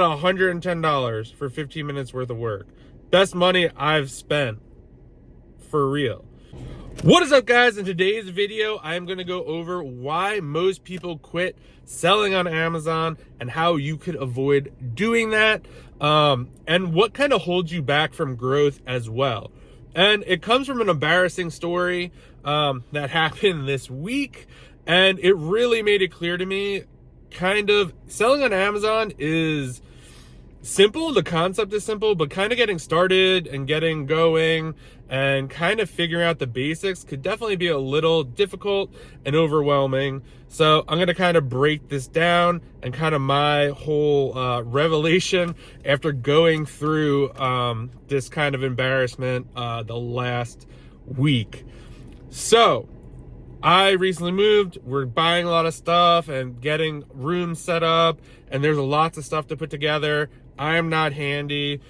$110 for 15 minutes worth of work. Best money I've spent, for real. What is up, guys? In today's video, I am going to go over why most people quit selling on Amazon and how you could avoid doing that, and what kind of holds you back from growth as well. And it comes from an embarrassing story that happened this week, and it really made it clear to me, kind of, selling on Amazon is simple. The concept is simple, but kind of getting started and getting going and kind of figuring out the basics could definitely be a little difficult and overwhelming. So I'm going to kind of break this down and kind of my whole revelation after going through this kind of embarrassment the last week. So I recently moved. We're buying a lot of stuff and getting rooms set up, and there's lots of stuff to put together. I'm not handy.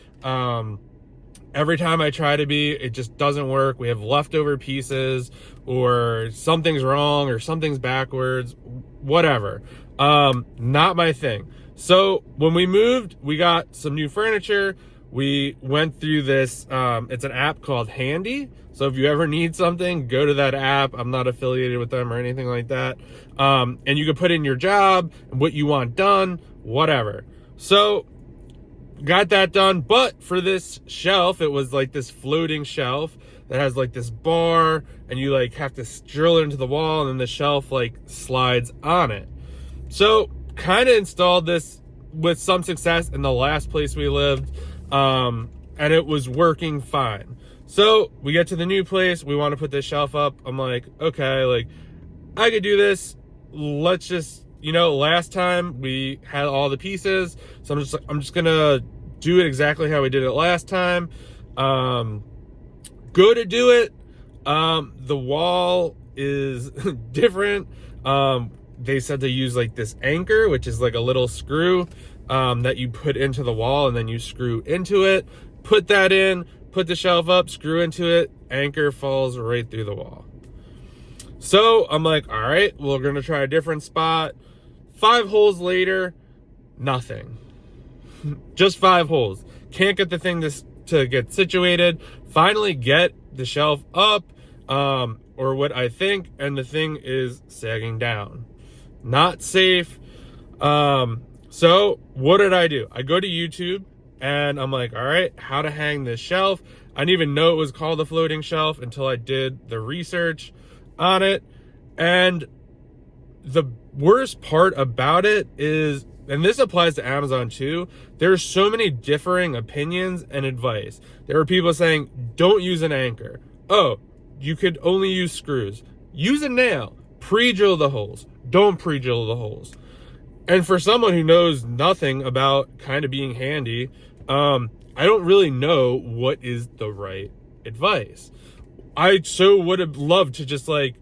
Every time I try to be, it just doesn't work. We have leftover pieces, or something's wrong, or something's backwards, whatever. Not my thing. So when we moved, we got some new furniture. We went through this, it's an app called Handy. So if you ever need something, go to that app. I'm not affiliated with them or anything like that. And you can put in your job, what you want done, whatever. So got that done. But for this shelf, it was like this floating shelf that has like this bar, and you like have to drill it into the wall, and then the shelf like slides on it. So kind of installed this with some success in the last place we lived. And it was working fine. So we get to the new place, we want to put this shelf up. I'm like, okay, like I could do this. Let's just, last time we had all the pieces. So I'm just gonna do it exactly how we did it last time. Go to do it. The wall is different. They said to use like this anchor, which is like a little screw that you put into the wall, and then you screw into it, put that in, put the shelf up, screw into it, anchor falls right through the wall. So I'm like, all right, we're gonna try a different spot. 5 holes later, nothing. Just 5 holes. Can't get the thing to get situated. Finally get the shelf up, or what I think, and the thing is sagging down. Not safe. So what did I do? I go to YouTube and I'm like, all right, how to hang this shelf. I didn't even know it was called a floating shelf until I did the research on it. And the worst part about it is, and this applies to Amazon too, there's so many differing opinions and advice. There are people saying, don't use an anchor. Oh, you could only use screws. Use a nail. Pre-drill the holes. Don't pre-drill the holes. And for someone who knows nothing about kind of being handy, I don't really know what is the right advice. I so would have loved to just like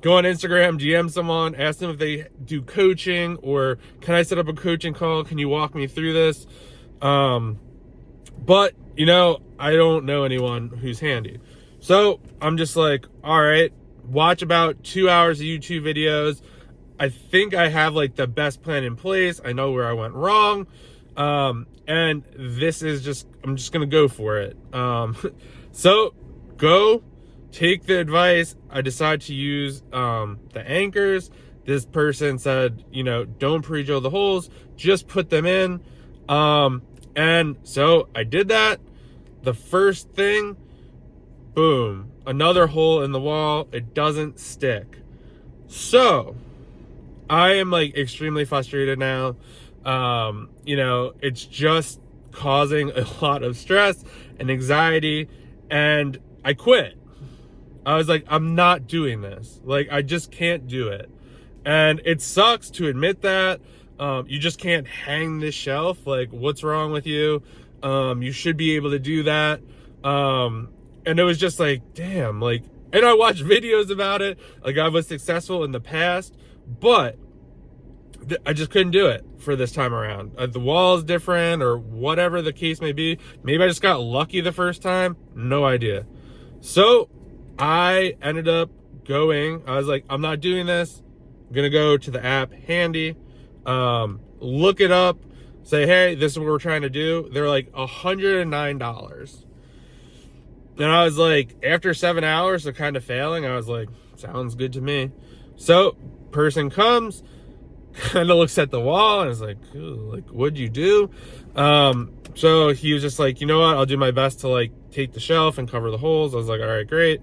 go on Instagram, DM someone, ask them if they do coaching, or can I set up a coaching call? Can you walk me through this? But I don't know anyone who's handy. So I'm just like, all right, watch about 2 hours of YouTube videos. I think I have like the best plan in place. I know where I went wrong. And this is just, I'm just going to go for it. So go take the advice. I decided to use, the anchors. This person said, don't pre-drill the holes, just put them in. And so I did that. The first thing, boom, another hole in the wall. It doesn't stick. So I am like extremely frustrated now. It's just causing a lot of stress and anxiety, and I quit. I was like, I'm not doing this. Like, I just can't do it. And it sucks to admit that. You just can't hang this shelf. Like, what's wrong with you? You should be able to do that. And it was just like, damn, like, and I watched videos about it. Like, I was successful in the past, but I just couldn't do it for this time around. The wall is different, or whatever the case may be. Maybe I just got lucky the first time. No idea. So I ended up going, I was like, I'm not doing this. I'm going to go to the app Handy, look it up. say, hey, this is what we're trying to do. They're like $109. And I was like, after 7 hours of kind of failing, I was like, sounds good to me. So person comes, kind of looks at the wall and is like, like, what'd you do? So he was just like, you know what? I'll do my best to like take the shelf and cover the holes. I was like, all right, great.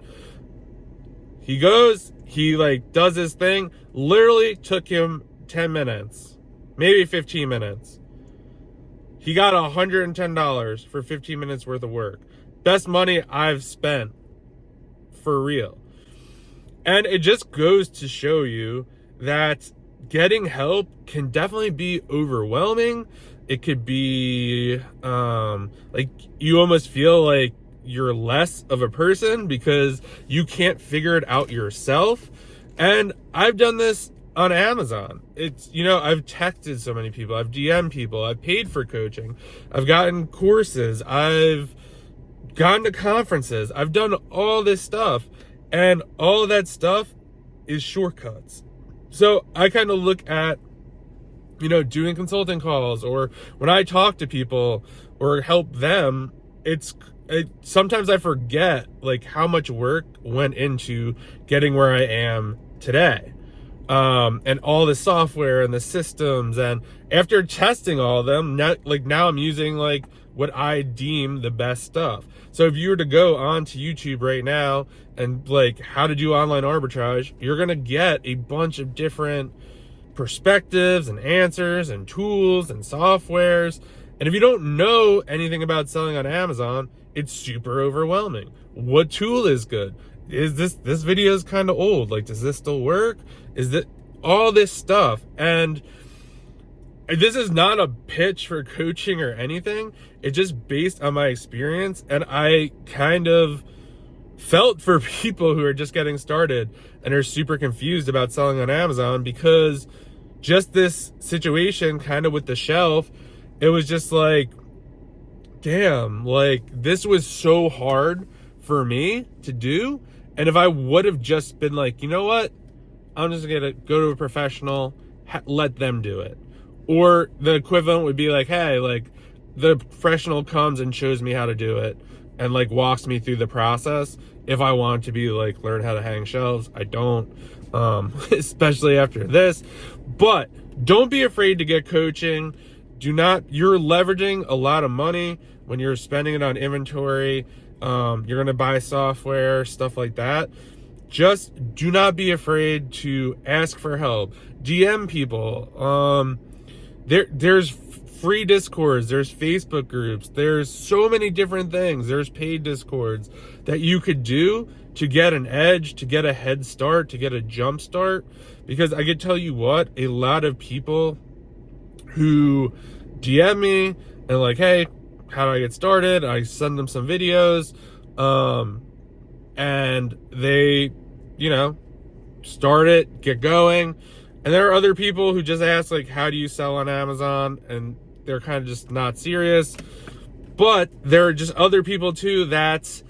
He goes, he like does his thing. Literally took him 10 minutes, maybe 15 minutes. He got $110 for 15 minutes worth of work. Best money I've spent, for real. And it just goes to show you that getting help can definitely be overwhelming. It could be like you almost feel like you're less of a person because you can't figure it out yourself. And I've done this on Amazon. It's, you know, I've texted so many people, I've DM'd people, I've paid for coaching, I've gotten courses, I've gone to conferences, I've done all this stuff, and all of that stuff is shortcuts. So I kind of look at, you know, doing consulting calls, or when I talk to people or help them, sometimes I forget like how much work went into getting where I am today. And all the software and the systems, and after testing all of them, now I'm using like what I deem the best stuff. So if you were to go onto YouTube right now and like how to do online arbitrage, you're gonna get a bunch of different perspectives and answers and tools and softwares. And if you don't know anything about selling on Amazon, it's super overwhelming. What tool is good? Is this video is kind of old, like does this still work? Is that all this stuff? And this is not a pitch for coaching or anything. It's just based on my experience, and I kind of felt for people who are just getting started and are super confused about selling on Amazon, because just this situation kind of with the shelf, it was just like, damn, like this was so hard for me to do. And if I would have just been like, you know what, I'm just gonna go to a professional, let them do it. Or the equivalent would be like, hey, like the professional comes and shows me how to do it and like walks me through the process. If I want to be like, learn how to hang shelves, I don't, especially after this. But don't be afraid to get coaching. You're leveraging a lot of money when you're spending it on inventory. You're going to buy software, stuff like that. Just do not be afraid to ask for help. DM people. There's free Discords, there's Facebook groups, there's so many different things. There's paid Discords that you could do to get an edge, to get a head start, to get a jump start. Because I could tell you what, a lot of people who DM me and like, hey, how do I get started? I send them some videos, and they, you know, start it, get going. And there are other people who just ask like, how do you sell on Amazon? And they're kind of just not serious. But there are just other people too that,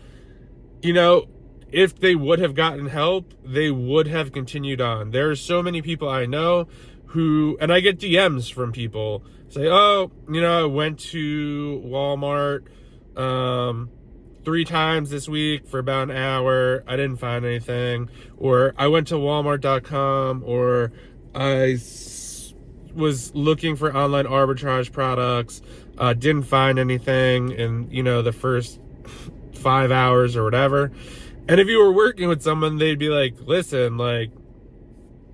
you know, if they would have gotten help, they would have continued on. There are so many people I know who, and I get DMs from people say, oh, you know, I went to Walmart 3 times this week for about an hour. I didn't find anything. Or I went to Walmart.com, or I was looking for online arbitrage products, didn't find anything in, you know, the first 5 hours or whatever. And if you were working with someone, they'd be like, listen, like,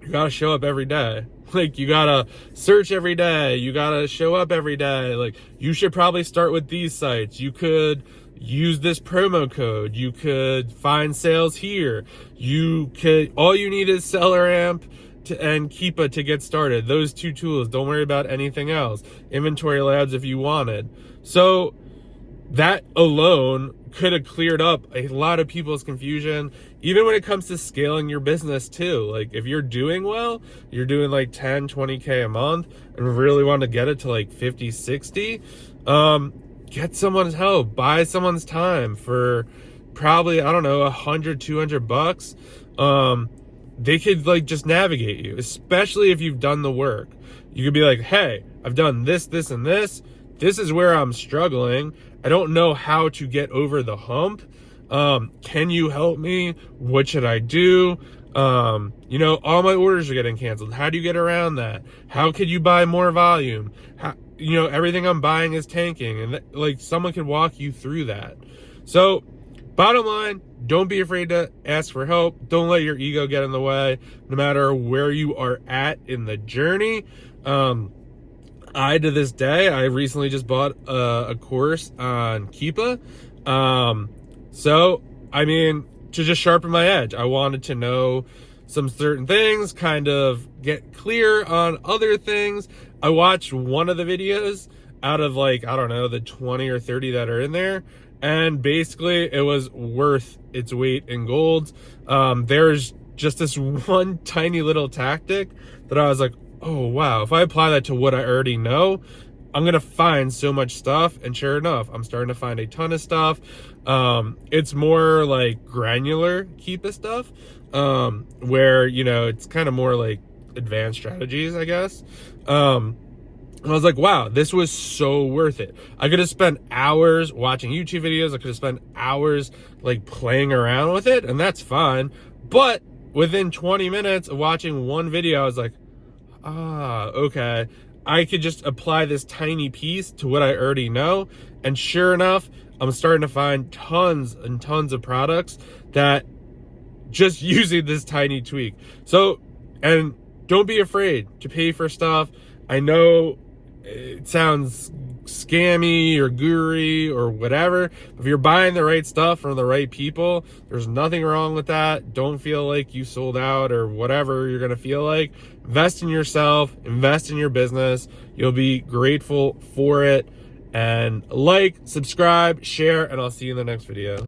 you gotta show up every day. Like, you gotta search every day. You gotta show up every day. Like, you should probably start with these sites. You could use this promo code. You could find sales here. All you need is SellerAmp and Keepa to get started. Those 2 tools. Don't worry about anything else. Inventory Labs if you wanted. So that alone could have cleared up a lot of people's confusion, even when it comes to scaling your business too. Like, if you're doing well, you're doing like 10, 20K a month and really want to get it to like 50, 60, get someone's help, buy someone's time for probably, I don't know, $100, $200. they could like just navigate you, especially if you've done the work. You could be like, hey, I've done this, this, and this. This is where I'm struggling. I don't know how to get over the hump. Can you help me? What should I do? You know, all my orders are getting canceled. How do you get around that? How could you buy more volume? How, you know, everything I'm buying is tanking, and like someone could walk you through that. So bottom line, don't be afraid to ask for help. Don't let your ego get in the way, no matter where you are at in the journey. To this day, I recently just bought a course on Keepa. So, I mean, to just sharpen my edge, I wanted to know some certain things, kind of get clear on other things. I watched one of the videos out of like, I don't know, the 20 or 30 that are in there. And basically it was worth its weight in gold. There's just this one tiny little tactic that I was like, oh wow, if I apply that to what I already know, I'm gonna find so much stuff. And sure enough, I'm starting to find a ton of stuff. It's more like granular Keepa stuff, where, you know, it's kind of more like advanced strategies, I guess. And I was like, wow, this was so worth it. I could have spent hours watching YouTube videos. I could have spent hours like playing around with it, and that's fine. But within 20 minutes of watching one video, I was like, okay, I could just apply this tiny piece to what I already know. And sure enough, I'm starting to find tons and tons of products that just using this tiny tweak. So, and don't be afraid to pay for stuff. I know it sounds scammy or guru or whatever. If you're buying the right stuff from the right people, there's nothing wrong with that. Don't feel like you sold out or whatever you're gonna feel like. Invest in yourself, invest in your business. You'll be grateful for it. And like, subscribe, share, and I'll see you in the next video.